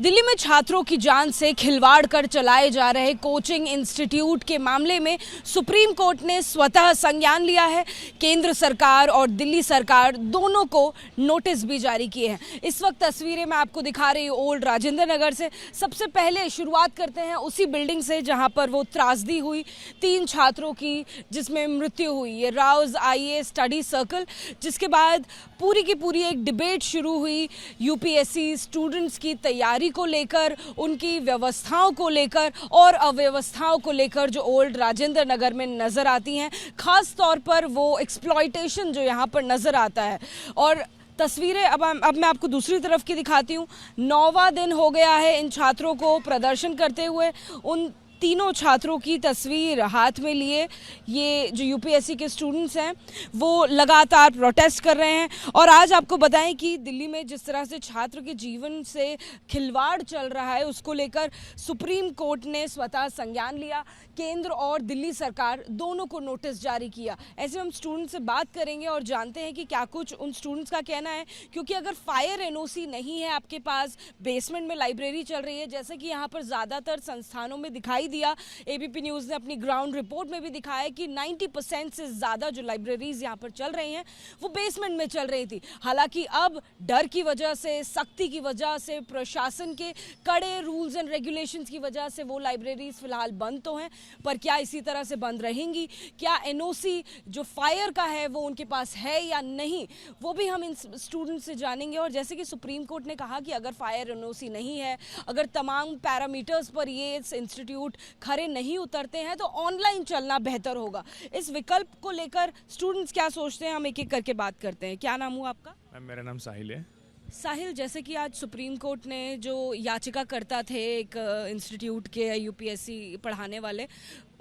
दिल्ली में छात्रों की जान से खिलवाड़ कर चलाए जा रहे कोचिंग इंस्टीट्यूट के मामले में सुप्रीम कोर्ट ने स्वतः संज्ञान लिया है। केंद्र सरकार और दिल्ली सरकार दोनों को नोटिस भी जारी किए हैं। इस वक्त तस्वीरें मैं आपको दिखा रही हूँ ओल्ड राजेंद्र नगर से। सबसे पहले शुरुआत करते हैं उसी बिल्डिंग से जहां पर वो त्रासदी हुई 3 छात्रों की, जिसमें मृत्यु हुई। ये राउज आईएएस स्टडी सर्कल, जिसके बाद पूरी की पूरी एक डिबेट शुरू हुई यूपीएससी स्टूडेंट्स की तैयारी को लेकर, उनकी व्यवस्थाओं को लेकर और अव्यवस्थाओं को लेकर जो ओल्ड राजेंद्र नगर में नज़र आती हैं। खास तौर पर वो एक्सप्लॉयटेशन जो यहाँ पर नज़र आता है। और तस्वीरें अब मैं आपको दूसरी तरफ की दिखाती हूँ। 9वां दिन हो गया है इन छात्रों को प्रदर्शन करते हुए। उन तीनों छात्रों की तस्वीर हाथ में लिए ये जो यूपीएससी के स्टूडेंट्स हैं वो लगातार प्रोटेस्ट कर रहे हैं। और आज आपको बताएं कि दिल्ली में जिस तरह से छात्र के जीवन से खिलवाड़ चल रहा है, उसको लेकर सुप्रीम कोर्ट ने स्वतः संज्ञान लिया। केंद्र और दिल्ली सरकार दोनों को नोटिस जारी किया। ऐसे हम स्टूडेंट से बात करेंगे और जानते हैं कि क्या कुछ उन स्टूडेंट्स का कहना है। क्योंकि अगर फायर एनओसी नहीं है आपके पास, बेसमेंट में लाइब्रेरी चल रही है, जैसे कि यहाँ पर ज़्यादातर संस्थानों में दिखाई दिया, एबीपी न्यूज़ ने अपनी ग्राउंड रिपोर्ट में भी दिखाया कि 90% से ज़्यादा जो लाइब्रेरीज यहाँ पर चल रही हैं वो बेसमेंट में चल रही थी। हालांकि अब डर की वजह से, सख्ती की वजह से, प्रशासन के कड़े रूल्स एंड रेगुलेशंस की वजह से वो लाइब्रेरीज फिलहाल बंद तो हैं, पर क्या इसी तरह से बंद रहेंगी? क्या एनओसी जो फायर का है वो उनके पास है या नहीं, वो भी हम इन स्टूडेंट से जानेंगे। और जैसे कि सुप्रीम कोर्ट ने कहा कि अगर फायर एनओसी नहीं है, अगर तमाम पैरामीटर्स पर ये इंस्टीट्यूट खरे नहीं उतरते हैं, तो ऑनलाइन चलना बेहतर होगा। इस विकल्प को लेकर स्टूडेंट्स क्या सोचते हैं, हम एक एक करके बात करते हैं। क्या नाम हुआ आपका? मैम मेरा नाम साहिल है। साहिल, जैसे कि आज सुप्रीम कोर्ट ने जो याचिका करता थे एक इंस्टीट्यूट के यूपीएससी पढ़ाने वाले,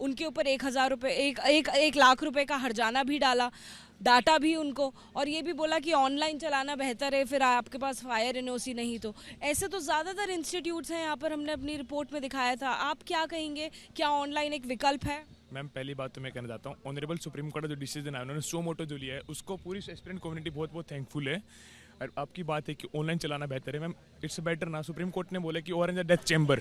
उनके ऊपर 1,000 रुपये, एक लाख रुपए का हर्जाना भी डाला, डाटा भी उनको, और ये भी बोला कि ऑनलाइन चलाना बेहतर है, फिर आपके पास फायर एनओसी नहीं। तो ऐसे तो ज़्यादातर इंस्टीट्यूट्स हैं यहाँ पर, हमने अपनी रिपोर्ट में दिखाया था। आप क्या कहेंगे, क्या ऑनलाइन एक विकल्प है? मैम पहली बात तो मैं कहना चाहता हूँ, ऑनरेबल सुप्रीम कोर्ट का जो डिसीजन है, उन्होंने सो मोटो जो लिया है उसको पूरी एस्पिरेंट कम्युनिटी बहुत बहुत थैंकफुल है। और आपकी बात है कि ऑनलाइन चलाना बेहतर है, मैम इट्स बेटर ना। सुप्रीम कोर्ट ने बोला कि और इन द डेथ चैम्बर,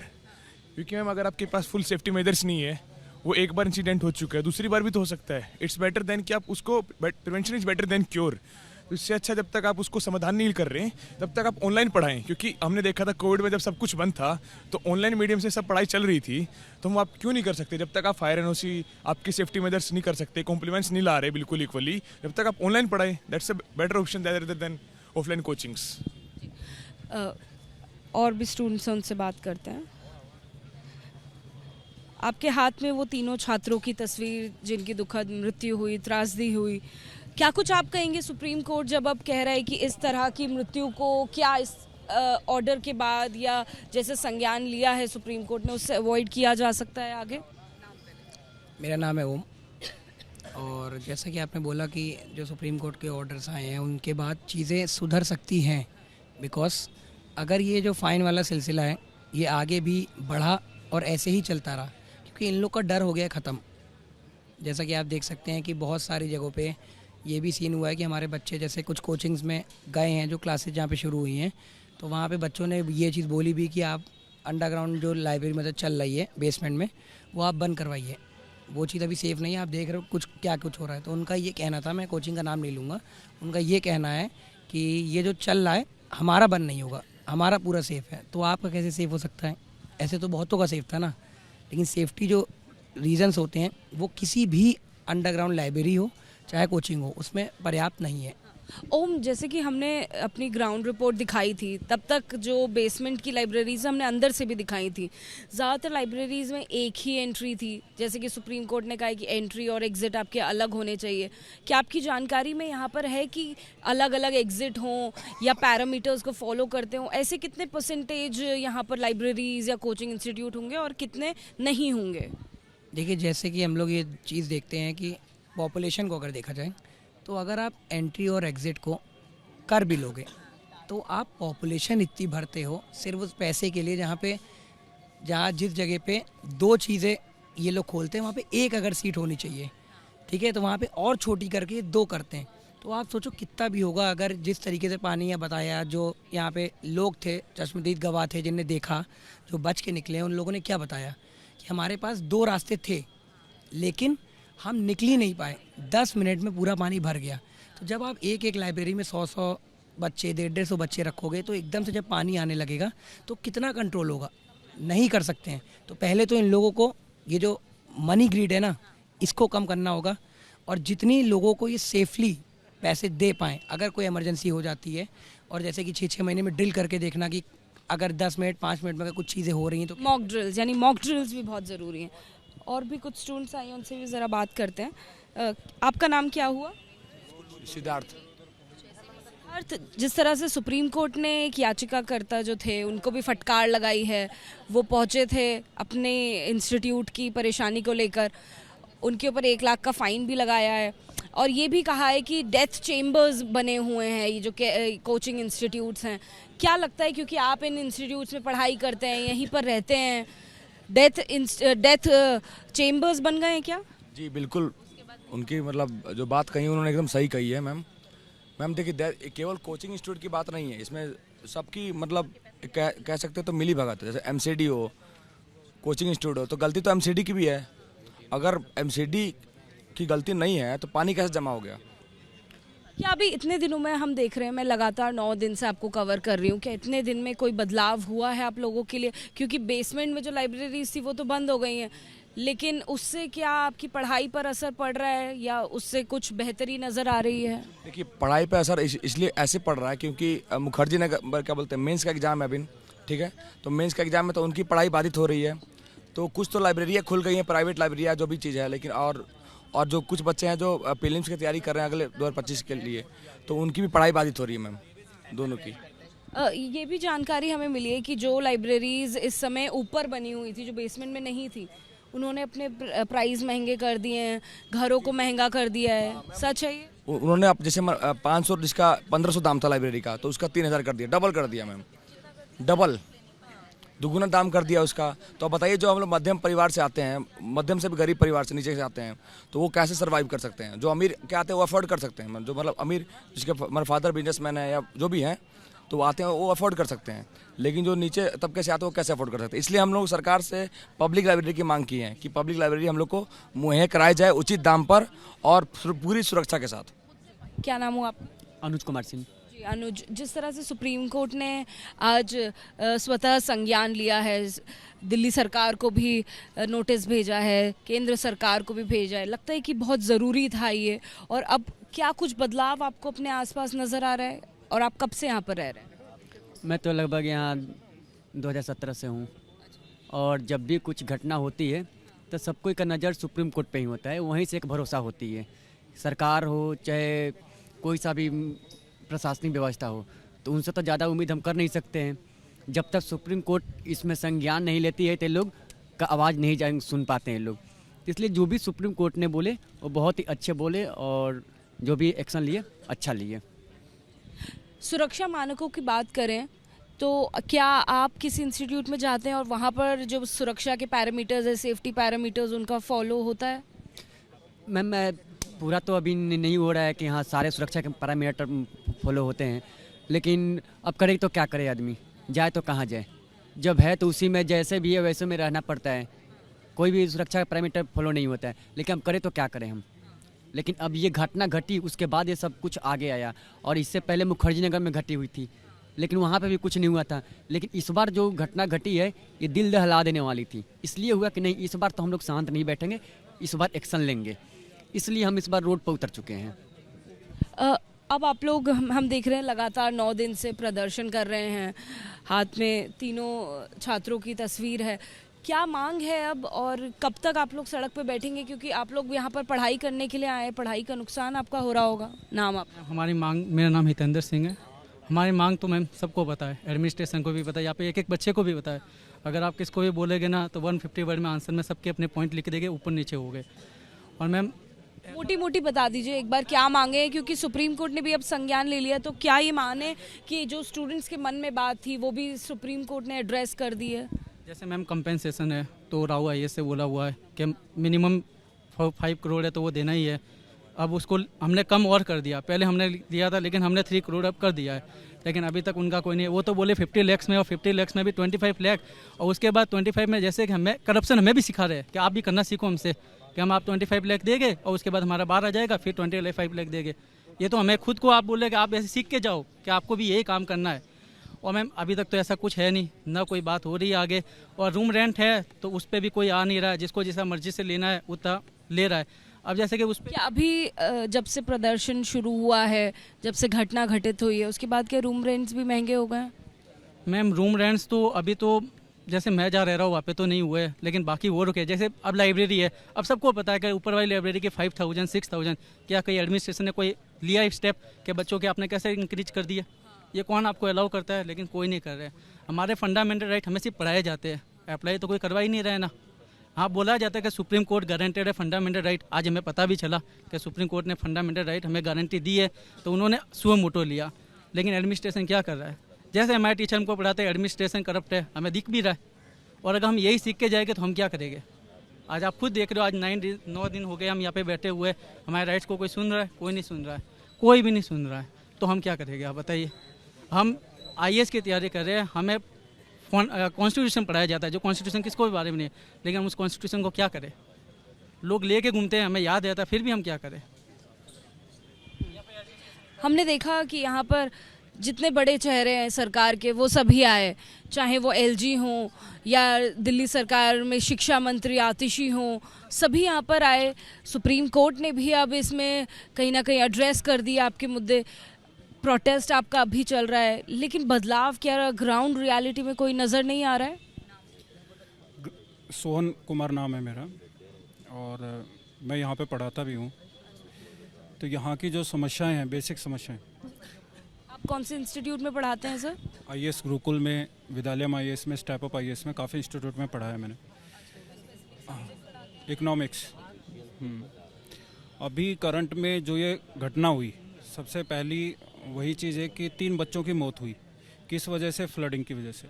क्योंकि मैम अगर आपके पास फुल सेफ्टी मेजर्स नहीं है, वो एक बार इंसिडेंट हो चुका है, दूसरी बार भी तो हो सकता है। इट्स बेटर देन कि आप उसको, prevention is better than cure. तो इससे अच्छा जब तक आप उसको समाधान नहीं कर रहे हैं तब तक आप ऑनलाइन पढ़ाएं। क्योंकि हमने देखा था कोविड में जब सब कुछ बंद था तो ऑनलाइन मीडियम से सब पढ़ाई चल रही थी, तो हम आप क्यों नहीं कर सकते? जब तक आप फायर एनओसी, आपकी सेफ्टी मेजर्स नहीं कर सकते, कॉम्प्लीमेंट्स नहीं ला रहे बिल्कुल इक्वली, जब तक आप ऑनलाइन पढ़ाएं, that's a better option rather than offline coachings. और भी स्टूडेंट्स हैं, उनसे बात करते हैं। आपके हाथ में वो तीनों छात्रों की तस्वीर जिनकी दुखद मृत्यु हुई, त्रासदी हुई, क्या कुछ आप कहेंगे? सुप्रीम कोर्ट जब अब कह रहा है कि इस तरह की मृत्यु को क्या इस ऑर्डर के बाद या जैसे संज्ञान लिया है सुप्रीम कोर्ट ने, उससे अवॉइड किया जा सकता है आगे? मेरा नाम है ओम। और जैसा कि आपने बोला कि जो सुप्रीम कोर्ट के ऑर्डर्स आए हैं उनके बाद चीज़ें सुधर सकती हैं, बिकॉज अगर ये जो फ़ाइन वाला सिलसिला है ये आगे भी बढ़ा और ऐसे ही चलता रहा, क्योंकि इन लोग का डर हो गया ख़त्म। जैसा कि आप देख सकते हैं कि बहुत सारी जगहों पे ये भी सीन हुआ है कि हमारे बच्चे जैसे कुछ कोचिंग्स में गए हैं, जो क्लासेज जहाँ पे शुरू हुई हैं, तो वहाँ पे बच्चों ने ये चीज़ बोली भी कि आप अंडरग्राउंड जो लाइब्रेरी मतलब चल रही है बेसमेंट में, वो आप बंद करवाइए। वो चीज़ अभी सेफ़ नहीं है। आप देख रहे हो कुछ क्या कुछ हो रहा है। तो उनका ये कहना था, मैं कोचिंग का नाम नहीं लूँगा, उनका ये कहना है कि ये जो चल रहा है हमारा बंद नहीं होगा, हमारा पूरा सेफ़ है। तो आपका कैसे सेफ़ हो सकता है? ऐसे तो बहुतों का सेफ़ था ना। लेकिन सेफ्टी जो रीज़न्स होते हैं वो किसी भी अंडरग्राउंड लाइब्रेरी हो चाहे कोचिंग हो, उसमें पर्याप्त नहीं है। ओम, जैसे कि हमने अपनी ग्राउंड रिपोर्ट दिखाई थी, तब तक जो बेसमेंट की लाइब्रेरीज हमने अंदर से भी दिखाई थी। ज़्यादातर लाइब्रेरीज में एक ही एंट्री थी, जैसे कि सुप्रीम कोर्ट ने कहा है कि एंट्री और एग्ज़िट आपके अलग होने चाहिए। क्या आपकी जानकारी में यहाँ पर है कि अलग अलग एग्ज़िट हों या पैरामीटर्स को फॉलो करते हों? ऐसे कितने परसेंटेज यहाँ पर लाइब्रेरीज या कोचिंग इंस्टीट्यूट होंगे और कितने नहीं होंगे? देखिए, जैसे कि हम लोग ये चीज़ देखते हैं कि पॉपुलेशन को अगर देखा जाए तो अगर आप एंट्री और एग्ज़िट को कर भी लोगे तो आप पॉपुलेशन इतनी भरते हो सिर्फ उस पैसे के लिए, जहाँ जिस जगह पे 2 चीज़ें ये लोग खोलते हैं वहाँ पे एक अगर सीट होनी चाहिए, ठीक है, तो वहाँ पे और छोटी करके 2 करते हैं। तो आप सोचो कितना भी होगा। अगर जिस तरीके से पानी या बताया, जो यहाँ पे लोग थे, चश्मदीद गवाह थे जिनने देखा, जो बच के निकले, उन लोगों ने क्या बताया कि हमारे पास 2 रास्ते थे लेकिन हम निकल ही नहीं पाए, 10 मिनट में पूरा पानी भर गया। तो जब आप एक एक लाइब्रेरी में 100-100 बच्चे, 150-150 बच्चे रखोगे तो एकदम से जब पानी आने लगेगा तो कितना कंट्रोल होगा, नहीं कर सकते हैं। तो पहले तो इन लोगों को ये जो मनी ग्रीड है ना, इसको कम करना होगा और जितनी लोगों को ये सेफली पैसे दे पाएँ, अगर कोई इमरजेंसी हो जाती है, और जैसे कि 6-6 महीने में ड्रिल करके देखना कि अगर 10 मिनट 5 मिनट में अगर कुछ चीज़ें हो रही हैं तो मॉक ड्रिल्स, यानी मॉक ड्रिल्स भी बहुत ज़रूरी हैं। और भी कुछ स्टूडेंट्स आए हैं, उनसे भी ज़रा बात करते हैं। आपका नाम क्या हुआ? सिद्धार्थ। अर्थ, जिस तरह से सुप्रीम कोर्ट ने एक याचिकाकर्ता जो थे उनको भी फटकार लगाई है, वो पहुंचे थे अपने इंस्टीट्यूट की परेशानी को लेकर, उनके ऊपर 1 लाख का फ़ाइन भी लगाया है और ये भी कहा है कि डेथ चेम्बर्स बने हुए हैं ये जो कोचिंग इंस्टीट्यूट्स हैं। क्या लगता है, क्योंकि आप इन इंस्टीट्यूट्स में पढ़ाई करते हैं, यहीं पर रहते हैं, डेथ चेम्बर्स बन गए हैं क्या? जी बिल्कुल, उनकी मतलब जो बात कही उन्होंने एकदम सही कही है मैम। देखिए केवल कोचिंग इंस्टीट्यूट की बात नहीं है, इसमें सबकी मतलब कह सकते हो तो मिली भगत है। जैसे एमसीडी हो, कोचिंग इंस्टीट्यूट हो, तो गलती तो एमसीडी की भी है। अगर एमसीडी की गलती नहीं है तो पानी कैसे जमा हो गया? क्या अभी इतने दिनों में हम देख रहे हैं, मैं लगातार 9 दिन से आपको कवर कर रही हूँ, क्या इतने दिन में कोई बदलाव हुआ है आप लोगों के लिए? क्योंकि बेसमेंट में जो लाइब्रेरीज थी वो तो बंद हो गई हैं, लेकिन उससे क्या आपकी पढ़ाई पर असर पड़ रहा है या उससे कुछ बेहतरी नज़र आ रही है? देखिए पढ़ाई पे असर इसलिए ऐसे पड़ रहा है क्योंकि मुखर्जी नगर क्या बोलते हैं, मेंस का एग्ज़ाम है अभी, ठीक है, तो मेंस का एग्ज़ाम में तो उनकी पढ़ाई बाधित हो रही है। तो कुछ तो लाइब्रेरियाँ खुल गई हैं, प्राइवेट लाइब्रेरियाँ जो भी चीज़ है, लेकिन और जो कुछ बच्चे हैं जो प्रीलिम्स की तैयारी कर रहे हैं अगले 2025 के लिए, तो उनकी भी पढ़ाई बाधित हो रही है मैम, दोनों की। ये भी जानकारी हमें मिली है कि जो लाइब्रेरीज इस समय ऊपर बनी हुई थी, जो बेसमेंट में नहीं थी, उन्होंने अपने प्राइस महंगे कर दिए हैं, घरों को महंगा कर दिया है। सच है ये? उन्होंने अब जैसे 500 जिसका 1500 दाम था लाइब्रेरी का, तो उसका 3000 कर दिया, डबल कर दिया मैम, डबल दुगुना दाम कर दिया उसका। तो बताइए जो हम लोग मध्यम परिवार से आते हैं, मध्यम से भी गरीब परिवार से नीचे से आते हैं, तो वो कैसे सर्वाइव कर सकते हैं? जो अमीर क्या आते हैं वो अफोर्ड कर सकते हैं, जो मतलब अमीर जिसके मेरे फादर बिजनेसमैन है या जो भी हैं, तो वो आते हैं वो अफोर्ड कर सकते हैं, लेकिन जो नीचे तबके से आते हैं वो कैसे अफोर्ड कर सकते हैं? इसलिए हम लोग सरकार से पब्लिक लाइब्रेरी की मांग की है कि पब्लिक लाइब्रेरी हम लोग को मुहैया कराई जाए उचित दाम पर और पूरी सुरक्षा के साथ। क्या नाम हुआ आप? अनुज कुमार सिंह। जी अनुज, जिस तरह से सुप्रीम कोर्ट ने आज स्वतः संज्ञान लिया है, दिल्ली सरकार को भी नोटिस भेजा है, केंद्र सरकार को भी भेजा है, लगता है कि बहुत ज़रूरी था ये, और अब क्या कुछ बदलाव आपको अपने आसपास नज़र आ रहा है? और आप कब से यहाँ पर रह रहे हैं? मैं तो लगभग यहाँ 2017 से हूँ, और जब भी कुछ घटना होती है तो सबको का नज़र सुप्रीम कोर्ट पे ही होता है, वहीं से एक भरोसा होती है। सरकार हो चाहे कोई सा भी प्रशासनिक व्यवस्था हो, तो उनसे तो ज़्यादा उम्मीद हम कर नहीं सकते हैं। जब तक सुप्रीम कोर्ट इसमें संज्ञान नहीं लेती है तो लोग का आवाज़ नहीं सुन पाते हैं लोग। इसलिए जो भी सुप्रीम कोर्ट ने बोले वो बहुत ही अच्छे बोले, और जो भी एक्शन लिए अच्छा लिए। सुरक्षा मानकों की बात करें तो क्या आप किसी इंस्टीट्यूट में जाते हैं और वहाँ पर जो सुरक्षा के पैरामीटर्स है, सेफ्टी पैरामीटर्स, उनका फॉलो होता है? मैम मैं पूरा तो अभी नहीं हो रहा है कि हाँ सारे सुरक्षा के पैरामीटर फॉलो होते हैं, लेकिन अब करे तो क्या करे आदमी, जाए तो कहाँ जाए, जब है तो उसी में जैसे भी है वैसे में रहना पड़ता है। कोई भी सुरक्षा का पैरामीटर फॉलो नहीं होता है, लेकिन अब करे तो क्या करें हम। लेकिन अब ये घटना घटी उसके बाद ये सब कुछ आगे आया, और इससे पहले मुखर्जी नगर में घटी हुई थी, लेकिन वहाँ पे भी कुछ नहीं हुआ था। लेकिन इस बार जो घटना घटी है ये दिल दहला देने वाली थी, इसलिए हुआ कि नहीं इस बार तो हम लोग शांत नहीं बैठेंगे, इस बार एक्शन लेंगे, इसलिए हम इस बार रोड पर उतर चुके हैं। अब आप लोग हम देख रहे हैं लगातार 9 दिन से प्रदर्शन कर रहे हैं, हाथ में तीनों छात्रों की तस्वीर है, क्या मांग है अब और कब तक आप लोग सड़क पे बैठेंगे? क्योंकि आप लोग यहाँ पर पढ़ाई करने के लिए आए हैं, पढ़ाई का नुकसान आपका हो रहा होगा। नाम आप? हमारी मांग, मेरा नाम हितेंद्र सिंह है। हमारी मांग तो मैम सबको पता है, एडमिनिस्ट्रेशन को भी पता है, यहाँ पे एक एक बच्चे को भी पता है। अगर आप किसको भी बोलेगे ना तो 150 वर्ड में आंसर में सबके अपने पॉइंट लिख देंगे, ऊपर नीचे हो गए। और मैम मोटी मोटी बता दीजिए एक बार क्या मांगे हैं, क्योंकि सुप्रीम कोर्ट ने भी अब संज्ञान ले लिया, तो क्या ये माने कि जो स्टूडेंट्स के मन में बात थी वो भी सुप्रीम कोर्ट ने एड्रेस कर दी है? जैसे मैम कंपेंसेशन है तो राव IAS से बोला हुआ है कि मिनिमम 5 करोड़ है तो वो देना ही है। अब उसको हमने कम और कर दिया, पहले हमने दिया था लेकिन हमने 3 करोड़ अब कर दिया है, लेकिन अभी तक उनका कोई नहीं। वो तो बोले 50 लाख में, और 50 लाख में भी 25 लाख, और उसके बाद 25 में जैसे कि हमें करप्शन हमें भी सिखा रहे हैं कि आप भी करना सीखो हमसे, कि हम आप 25 लाख देंगे और उसके बाद हमारा बाहर आ जाएगा, फिर 25 लाख देंगे। ये तो हमें खुद को आप बोल रहे कि आप ऐसे सीख के जाओ कि आपको भी यही काम करना है, और मैम अभी तक तो ऐसा कुछ है नहीं, ना कोई बात हो रही है आगे। और रूम रेंट है तो उस पर भी कोई आ नहीं रहा है, जिसको जैसा मर्जी से लेना है उतना ले रहा है। अब जैसे कि उस पर क्या अभी जब से प्रदर्शन शुरू हुआ है, जब से घटना घटित हुई है, उसके बाद क्या रूम रेंट्स भी महंगे हो गए हैं? मैम रूम रेंट्स तो अभी तो जैसे मैं जहाँ रह रहा हूँ वहाँ पे तो नहीं हुए, लेकिन बाकी वो रुके। जैसे अब लाइब्रेरी है, अब सबको पता है कि ऊपर वाली लाइब्रेरी के 5000 6000, क्या कहीं एडमिनिस्ट्रेशन ने कोई लिया स्टेप कि बच्चों के आपने कैसे इंक्रीज कर दिया? ये कौन आपको अलाउ करता है? लेकिन कोई नहीं कर रहा है। हमारे फंडामेंटल राइट हमें सिर्फ पढ़ाए जाते हैं, अप्लाई तो कोई करवा ही नहीं रहा है ना। हाँ, बोला जाता है कि सुप्रीम कोर्ट गारंटेड है फंडामेंटल राइट। आज हमें पता भी चला कि सुप्रीम कोर्ट ने फंडामेंटल राइट हमें गारंटी दी है, तो उन्होंने सुओ मोटो लिया। लेकिन एडमिनिस्ट्रेशन क्या कर रहा है? जैसे हमारे टीचर हमको पढ़ाते हैं एडमिनिस्ट्रेशन करप्ट है, हमें दिख भी रहा है, और अगर हम यही सीख के जाएंगे तो हम क्या करेंगे? आज आप खुद देख रहे हो, आज 9 दिन हो गए हम यहाँ पे बैठे हुए, हमारे राइट्स को कोई सुन रहा है? कोई नहीं सुन रहा है, कोई भी नहीं सुन रहा है, तो हम क्या करेंगे आप बताइए? हम IAS की तैयारी कर रहे हैं, हमें कॉन्स्टिट्यूशन पढ़ाया जाता है, जो कॉन्स्टिट्यूशन किसको भी बारे में नहीं है, लेकिन हम उस कॉन्स्टिट्यूशन को क्या करें? लोग लेके घूमते हैं, हमें याद रहता है, फिर भी हम क्या करें? हमने देखा कि यहाँ पर जितने बड़े चेहरे हैं सरकार के वो सभी आए, चाहे वो LG हों या दिल्ली सरकार में शिक्षा मंत्री आतिशी हों, सभी यहाँ पर आए। सुप्रीम कोर्ट ने भी अब इसमें कहीं ना कहीं एड्रेस कर दिया आपके मुद्दे। प्रोटेस्ट आपका अभी चल रहा है, लेकिन बदलाव क्या ग्राउंड रियलिटी में कोई नज़र नहीं आ रहा है? सोहन कुमार नाम है मेरा, और मैं यहाँ पे पढ़ाता भी हूँ। तो यहाँ की जो समस्याएं हैं, बेसिक समस्याएं। आप कौन से इंस्टीट्यूट में पढ़ाते हैं सर? IAS गुरुकुल में, विद्यालयम IAS में, स्टेप अप IAS में, काफ़ी इंस्टीट्यूट में पढ़ा है मैंने। इकोनॉमिक्स। अभी करंट में जो ये घटना हुई, सबसे पहली वही चीज़ है कि 3 बच्चों की मौत हुई। किस वजह से? फ्लडिंग की वजह से।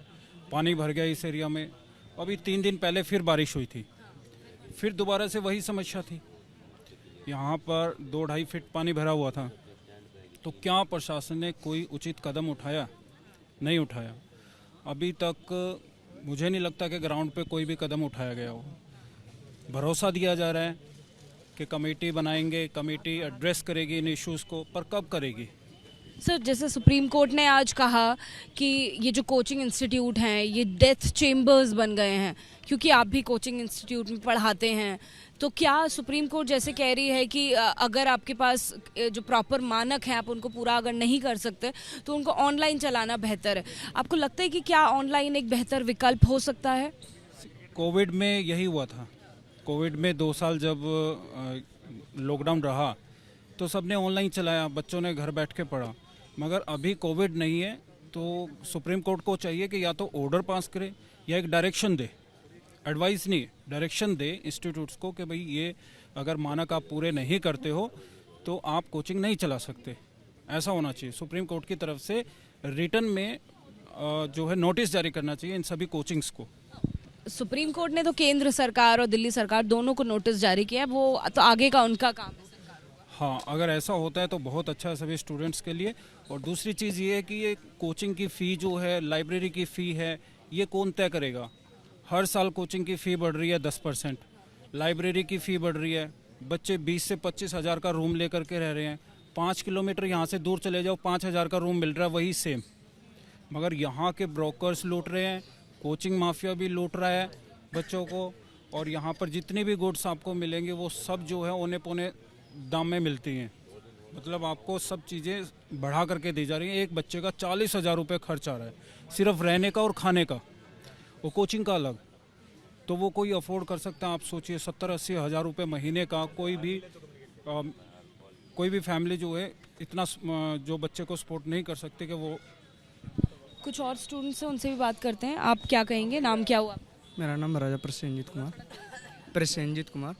पानी भर गया इस एरिया में। अभी 3 दिन पहले फिर बारिश हुई थी, फिर दोबारा से वही समस्या थी। यहाँ पर 2-2.5 फीट पानी भरा हुआ था। तो क्या प्रशासन ने कोई उचित कदम उठाया? नहीं उठाया। अभी तक मुझे नहीं लगता कि ग्राउंड पे कोई भी कदम उठाया गया हो। भरोसा दिया जा रहा है कि कमेटी बनाएंगे, कमेटी एड्रेस करेगी इन इश्यूज़ को, पर कब करेगी? सर, जैसे सुप्रीम कोर्ट ने आज कहा कि ये जो कोचिंग इंस्टीट्यूट हैं ये डेथ चेम्बर्स बन गए हैं, क्योंकि आप भी कोचिंग इंस्टीट्यूट में पढ़ाते हैं, तो क्या सुप्रीम कोर्ट जैसे कह रही है कि अगर आपके पास जो प्रॉपर मानक हैं आप उनको पूरा अगर नहीं कर सकते तो उनको ऑनलाइन चलाना बेहतर है? आपको लगता है कि क्या ऑनलाइन एक बेहतर विकल्प हो सकता है? कोविड में यही हुआ था। कोविड में 2 साल जब लॉकडाउन रहा तो सबने ऑनलाइन चलाया, बच्चों ने घर बैठ के पढ़ा। मगर अभी कोविड नहीं है तो सुप्रीम कोर्ट को चाहिए कि या तो ऑर्डर पास करे या एक डायरेक्शन दे, एडवाइस नहीं, डायरेक्शन दे इंस्टीट्यूट्स को कि भाई ये अगर मानक आप पूरे नहीं करते हो तो आप कोचिंग नहीं चला सकते। ऐसा होना चाहिए। सुप्रीम कोर्ट की तरफ से रिटर्न में जो है नोटिस जारी करना चाहिए इन सभी कोचिंग्स को। सुप्रीम कोर्ट ने तो केंद्र सरकार और दिल्ली सरकार दोनों को नोटिस जारी किया है, वो तो आगे का उनका काम है। हाँ, अगर ऐसा होता है तो बहुत अच्छा है सभी स्टूडेंट्स के लिए। और दूसरी चीज़ ये है कि ये कोचिंग की फ़ी जो है, लाइब्रेरी की फ़ी है, ये कौन तय करेगा? हर साल कोचिंग की फ़ी बढ़ रही है 10%, लाइब्रेरी की फ़ी बढ़ रही है, बच्चे 20 से 25 हज़ार का रूम लेकर के रह रहे हैं। 5 किलोमीटर यहाँ से दूर चले जाओ, 5,000 का रूम मिल रहा है, वही सेम। मगर यहाँ के ब्रोकर्स लूट रहे हैं, कोचिंग माफिया भी लूट रहा है बच्चों को, और यहाँ पर जितनी भी गुड्स आपको मिलेंगे वो सब जो है औने पौने दाम में मिलती हैं। मतलब आपको सब चीज़ें बढ़ा करके दी जा रही हैं। एक बच्चे का 40,000 रुपये खर्च आ रहा है, सिर्फ रहने का और खाने का, वो कोचिंग का अलग। तो वो कोई अफोर्ड कर सकता है? आप सोचिए 70-80 हज़ार रुपये महीने का कोई भी फैमिली जो है इतना जो बच्चे को सपोर्ट नहीं कर सकते कि वो। कुछ और स्टूडेंट्स हैं, उनसे भी बात करते हैं। आप क्या कहेंगे, नाम क्या हुआ? मेरा नाम राजा प्रसेनजीत कुमार।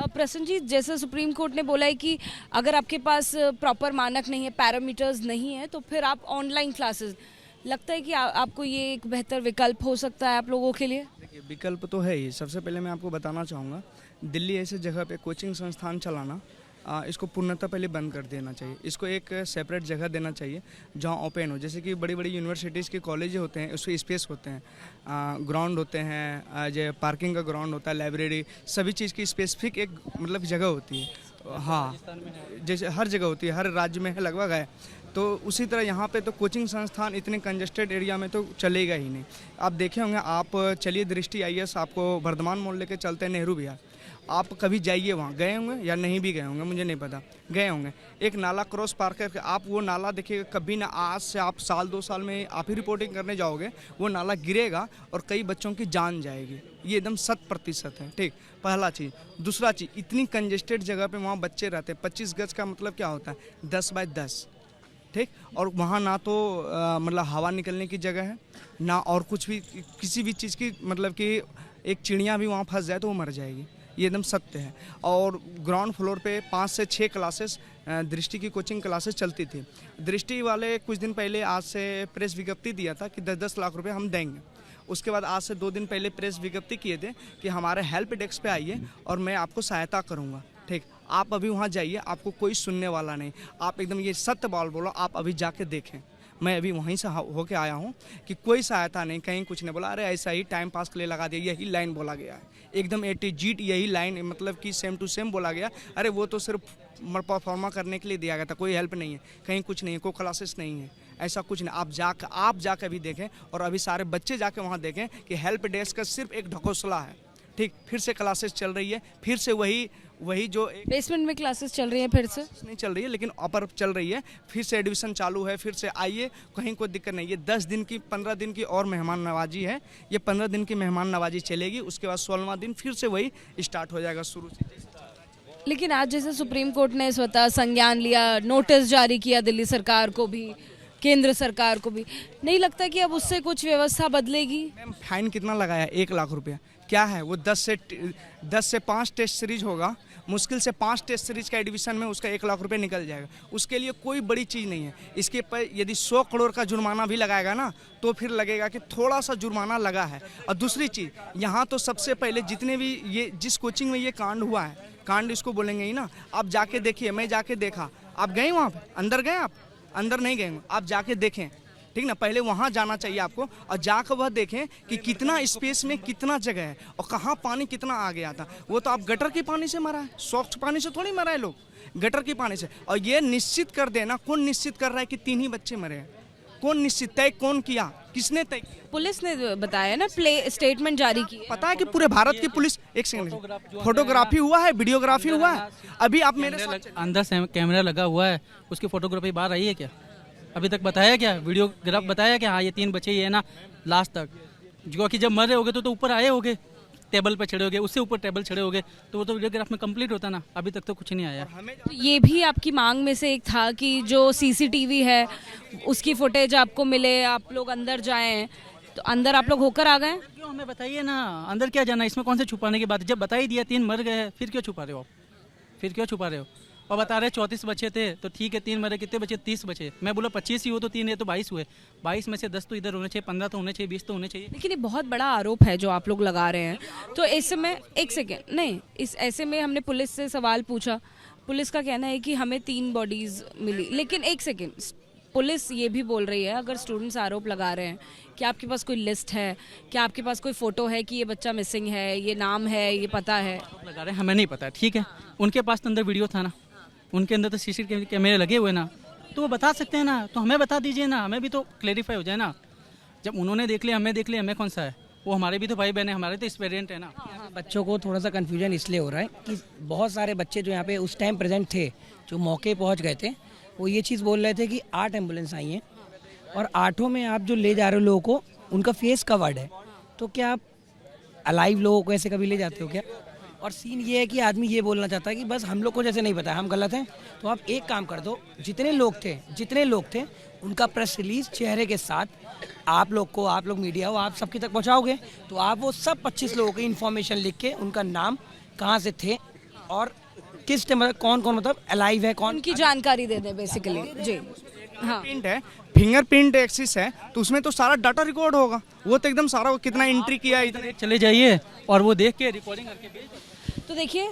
प्रसन्नजीत, जैसे सुप्रीम कोर्ट ने बोला है कि अगर आपके पास प्रॉपर मानक नहीं है, पैरामीटर्स नहीं है, तो फिर आप ऑनलाइन क्लासेस, लगता है कि आपको ये एक बेहतर विकल्प हो सकता है आप लोगों के लिए? देखिए, विकल्प तो है ही। सबसे पहले मैं आपको बताना चाहूँगा, दिल्ली ऐसे जगह पे कोचिंग संस्थान चलाना इसको पूर्णतः पहले बंद कर देना चाहिए। इसको एक सेपरेट जगह देना चाहिए जहाँ ओपन हो, जैसे कि बड़ी बड़ी यूनिवर्सिटीज़ के कॉलेज होते हैं उसमें स्पेस होते हैं, ग्राउंड होते हैं, जो पार्किंग का ग्राउंड होता है, लाइब्रेरी, सभी चीज़ की स्पेसिफिक एक मतलब जगह होती है। हाँ, जैसे हर जगह होती है, हर राज्य में है लगभग है। तो उसी तरह यहाँ पे तो कोचिंग संस्थान इतने कंजेस्टेड एरिया में तो चलेगा ही नहीं। आप देखे होंगे, आप चलिए दृष्टि IAS आपको वर्धमान मोड़ लेके चलते हैं नेहरू विहार, आप कभी जाइए, वहाँ गए होंगे या नहीं भी गए होंगे मुझे नहीं पता, गए होंगे। एक नाला क्रॉस पार करके आप वो नाला देखिएगा, कभी ना आज से आप साल 2 साल में आप ही रिपोर्टिंग करने जाओगे वो नाला गिरेगा और कई बच्चों की जान जाएगी। ये एकदम 100% है। ठीक, पहला चीज़। दूसरा चीज़, इतनी कंजेस्टेड जगह पे वहाँ बच्चे रहते हैं। 25 गज का मतलब क्या होता है, 10 बाय 10। ठीक, और वहाँ ना तो मतलब हवा निकलने की जगह है, ना और कुछ भी किसी भी चीज़ की, मतलब कि एक चिड़िया भी वहाँ फंस जाए तो वो मर जाएगी। ये एकदम सत्य है। और ग्राउंड फ्लोर पे 5 से 6 क्लासेस दृष्टि की कोचिंग क्लासेस चलती थी। दृष्टि वाले कुछ दिन पहले आज से प्रेस विज्ञप्ति दिया था कि 10-10 लाख रुपए हम देंगे। उसके बाद आज से 2 दिन पहले प्रेस विज्ञप्ति किए थे कि हमारे हेल्प डेस्क पे आइए और मैं आपको सहायता करूँगा। ठीक, आप अभी वहाँ जाइए, आपको कोई सुनने वाला नहीं। आप एकदम ये सत्य बोलो, आप अभी जाके देखें। मैं अभी वहीं से होके आया हूँ कि कोई सहायता नहीं, कहीं कुछ नहीं बोला। अरे ऐसा ही टाइम पास के लिए लगा दिया, यही लाइन बोला गया है, एकदम ATG यही लाइन, मतलब कि सेम टू सेम बोला गया। अरे वो तो सिर्फ परफॉर्मा करने के लिए दिया गया था, कोई हेल्प नहीं है, कहीं कुछ नहीं है, कोई क्लासेस नहीं है, ऐसा कुछ नहीं। आप जाकर अभी देखें और अभी सारे बच्चे जाके वहाँ देखें कि हेल्प डेस्क का सिर्फ एक ढकोसला है। ठीक, फिर से क्लासेस चल रही है, फिर से वही जो बेसमेंट में क्लासेस चल रही है, फिर से नहीं चल रही है लेकिन अपर चल रही है, फिर से एडमिशन चालू है, फिर से आइए, कहीं कोई दिक्कत नहीं। ये 10 दिन की 15 दिन की और मेहमान नवाजी है, ये 15 दिन की मेहमान नवाजी चलेगी, उसके बाद 16वां दिन फिर से वही स्टार्ट हो जाएगा शुरू से। लेकिन आज जैसे सुप्रीम कोर्ट ने स्वतः संज्ञान लिया, नोटिस जारी किया दिल्ली सरकार को भी, केंद्र सरकार को भी, नहीं लगता कि अब उससे कुछ व्यवस्था बदलेगी? मैम, फाइन कितना लगाया? 1 लाख रुपया। क्या है वो? 10 से 5 टेस्ट सीरीज होगा, मुश्किल से 5 टेस्ट सीरीज का एडमिशन में उसका 1 लाख रुपए निकल जाएगा। उसके लिए कोई बड़ी चीज़ नहीं है। इसके पर यदि 100 करोड़ का जुर्माना भी लगाएगा ना, तो फिर लगेगा कि थोड़ा सा जुर्माना लगा है। और दूसरी चीज़, यहाँ तो सबसे पहले जितने भी ये जिस कोचिंग में ये कांड हुआ है, कांड इसको बोलेंगे ही ना, आप जाके देखिए, मैं जाके देखा। आप गए वहाँ पर? अंदर गए आप? अंदर नहीं गए, आप जाके देखें। ठीक ना, पहले वहाँ जाना चाहिए आपको और जाकर वह देखें कि कितना स्पेस में कितना जगह है और कहाँ पानी कितना आ गया था। वो तो आप गटर के पानी से मरा है, स्वच्छ पानी से थोड़ी मरा है लोग, गटर के पानी से। और ये निश्चित कर देना, कौन निश्चित कर रहा है कि 3 ही बच्चे मरे हैं? कौन निश्चित, तय कौन किया, किसने तय किया? पुलिस ने बताया ना, स्टेटमेंट जारी की। पता है कि पूरे भारत की पुलिस, एक सेकंड, फोटोग्राफी हुआ है, वीडियोग्राफी हुआ है। अभी आप मेरे साथ अंदर से कैमरा लगा हुआ है, उसकी फोटोग्राफी बाहर आई है क्या? अभी तक बताया क्या? वीडियोग्राफ बताया क्या? हाँ, ये 3 बच्चे ये है ना, लास्ट तक जो कि जब मर रहे होगे तो ऊपर आए होगे, टेबल पे चढ़े होगे, उससे ऊपर टेबल चढ़े होगे, तो वो तो वीडियोग्राफ में कंप्लीट होता ना। अभी तक तो कुछ नहीं आया। तो ये भी आपकी मांग में से एक था कि जो CCTV है उसकी फुटेज आपको मिले, आप लोग अंदर जाएं, तो अंदर आप लोग होकर आ गए? क्यों, हमें बताइए ना, अंदर क्या जाना, इसमें कौन से छुपाने की बात है? जब बता ही दिया 3 मर गए, फिर क्यों छुपा रहे हो? फिर क्यों छुपा रहे हो? और बता रहे 34 बच्चे थे, तो ठीक है, 3 मरे, कितने बचे? 30 बचे। मैं बोला 25 ही हो तो 3 है तो 22 हुए। 22 में से 10 तो इधर होने चाहिए, 15 तो होने चाहिए, 20 तो होने चाहिए। लेकिन ये बहुत बड़ा आरोप है जो आप लोग लगा रहे हैं। तो ऐसे में एक सेकेंड नहीं, इस ऐसे में हमने पुलिस से सवाल पूछा, पुलिस का कहना है कि हमें 3 बॉडीज मिली। लेकिन एक सेकेंड, पुलिस ये भी बोल रही है, अगर स्टूडेंट्स आरोप लगा रहे हैं कि आपके पास कोई लिस्ट है, क्या आपके पास कोई फोटो है कि ये बच्चा मिसिंग है, ये नाम है, ये पता है? लगा रहे हैं, हमें नहीं पता, ठीक है। उनके पास तो अंदर वीडियो था ना, उनके अंदर तो CCTV कैमरे लगे हुए ना, तो वो बता सकते हैं ना, तो हमें बता दीजिए ना, हमें भी तो क्लेरिफाई हो जाए ना। जब उन्होंने देख लिया, हमें देख लिया, हमें कौन सा है? वो हमारे भी तो भाई बहन है, हमारे तो एक्सपीरियंट है ना। बच्चों को थोड़ा सा कन्फ्यूजन इसलिए हो रहा है कि बहुत सारे बच्चे जो यहाँ पे उस टाइम प्रेजेंट थे, जो मौके पहुँच गए थे, वो ये चीज़ बोल रहे थे कि 8 एम्बुलेंस आई हैं और 8 में आप जो ले जा रहे हो लोगों को, उनका फेस कवर्ड है, तो क्या आप अलाइव लोगों को ऐसे कभी ले जाते हो क्या? और सीन ये है कि आदमी ये बोलना चाहता है कि बस हम लोग को जैसे नहीं पता, हम गलत हैं। तो आप एक काम कर दो, जितने लोग थे उनका प्रेस रिलीज चेहरे के साथ आप लोग मीडिया हो, आप सबके तक पहुंचाओगे, तो आप वो सब 25 लोगों की इन्फॉर्मेशन लिख के, उनका नाम, कहाँ से थे और किस टाइम, मतलब कौन कौन मतलब अलाइव है, कौन उनकी जानकारी दे दें बेसिकली। जी हाँ, प्रिंट है, फिंगरप्रिंट एक्सिस है, तो उसमें तो सारा डाटा रिकॉर्ड होगा। वो तो एकदम सारा, कितना एंट्री किया है, इतना चले जाइए और वो देख के रिकॉर्डिंग करके भेज। तो देखिए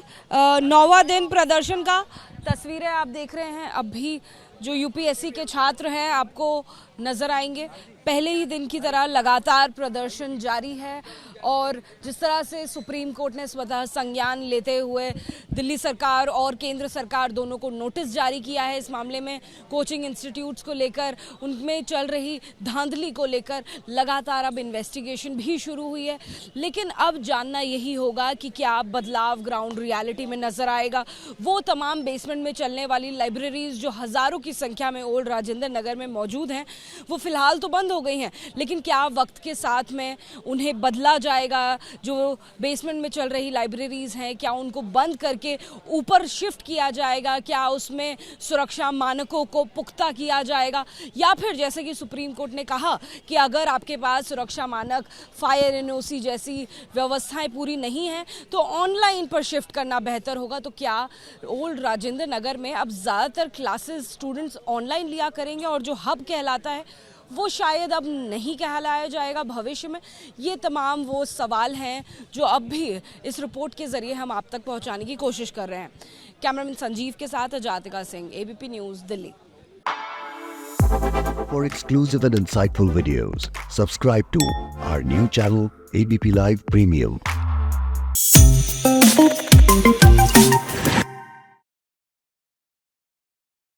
9वां दिन प्रदर्शन का तस्वीरें आप देख रहे हैं। अब भी जो यूपीएससी के छात्र हैं आपको नज़र आएंगे। पहले ही दिन की तरह लगातार प्रदर्शन जारी है और जिस तरह से सुप्रीम कोर्ट ने स्वतः संज्ञान लेते हुए दिल्ली सरकार और केंद्र सरकार दोनों को नोटिस जारी किया है इस मामले में, कोचिंग इंस्टीट्यूट्स को लेकर उनमें चल रही धांधली को लेकर लगातार अब इन्वेस्टिगेशन भी शुरू हुई है। लेकिन अब जानना यही होगा कि क्या बदलाव ग्राउंड रियलिटी में नजर आएगा। वो तमाम बेसमेंट में चलने वाली लाइब्रेरीज जो हज़ारों की संख्या में ओल्ड राजेंद्र नगर में मौजूद हैं वो फिलहाल तो बंद हो गई हैं, लेकिन क्या वक्त के साथ में उन्हें बदला जाएगा? जो बेसमेंट में चल रही लाइब्रेरीज हैं क्या उनको बंद करके ऊपर शिफ्ट किया जाएगा? क्या उसमें सुरक्षा मानकों को पुख्ता किया जाएगा? या फिर जैसे कि सुप्रीम कोर्ट ने कहा कि अगर आपके पास सुरक्षा मानक, फायर एनओसी जैसी व्यवस्थाएं पूरी नहीं हैं तो ऑनलाइन पर शिफ्ट करना बेहतर होगा। तो क्या ओल्ड राजेंद्र नगर में अब ज़्यादातर क्लासेस स्टूडेंट्स ऑनलाइन लिया करेंगे और जो हब कहलाता है वो शायद अब नहीं कहलाया जाएगा भविष्य में? ये तमाम वो सवाल हैं जो अब भी इस रिपोर्ट के ज़रिए हम आप तक पहुंचाने की कोशिश कर रहे हैं। कैमरामैन संजीव के साथ Ajatika Singh, ABP news, Delhi. For exclusive and insightful videos, subscribe to our new channel ABP Live Premium.